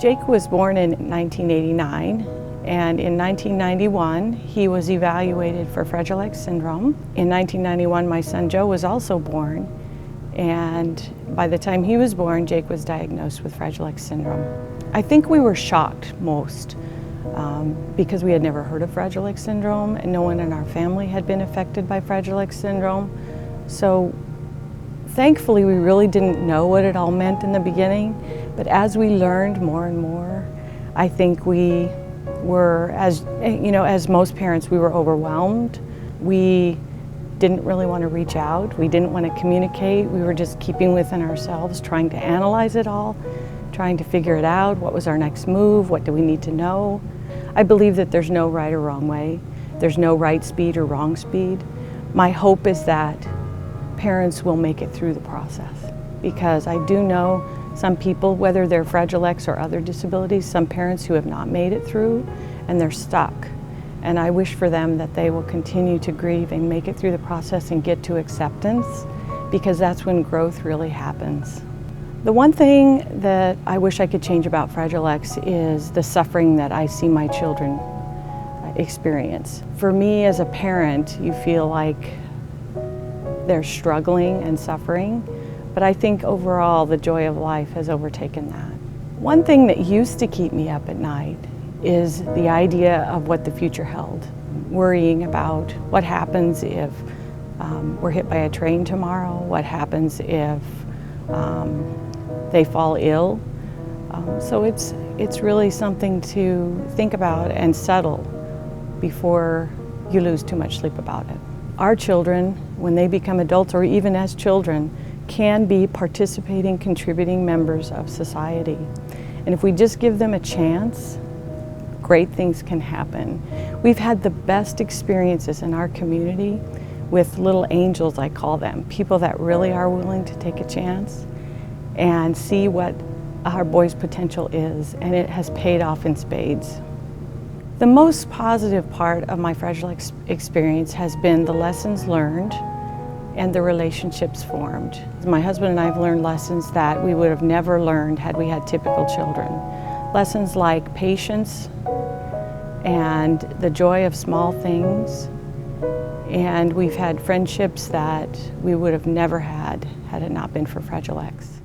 Jake was born in 1989, and in 1991 he was evaluated for Fragile X syndrome. In 1991 my son Joe was also born, and by the time he was born Jake was diagnosed with Fragile X syndrome. I think we were shocked most because we had never heard of Fragile X syndrome and no one in our family had been affected by Fragile X syndrome. So thankfully we really didn't know what it all meant in the beginning, but as we learned more and more, I think we were, as most parents, we were overwhelmed. We didn't really want to reach out. We didn't want to communicate. We were just keeping within ourselves, trying to analyze it all, trying to figure it out. What was our next move? What do we need to know? I believe that there's no right or wrong way. There's no right speed or wrong speed. My hope is that parents will make it through the process, because I do know some people, whether they're Fragile X or other disabilities, some parents who have not made it through and they're stuck. And I wish for them that they will continue to grieve and make it through the process and get to acceptance, because that's when growth really happens. The one thing that I wish I could change about Fragile X is the suffering that I see my children experience. For me as a parent, you feel like they're struggling and suffering, but I think overall the joy of life has overtaken that. One thing that used to keep me up at night is the idea of what the future held. Worrying about what happens if we're hit by a train tomorrow, what happens if they fall ill. So it's really something to think about and settle before you lose too much sleep about it. Our children, when they become adults or even as children, can be participating, contributing members of society. And if we just give them a chance, great things can happen. We've had the best experiences in our community with little angels, I call them, people that really are willing to take a chance and see what our boys' potential is, and it has paid off in spades. The most positive part of my Fragile X experience has been the lessons learned and the relationships formed. My husband and I have learned lessons that we would have never learned had we had typical children. Lessons like patience and the joy of small things, and we've had friendships that we would have never had it not been for Fragile X.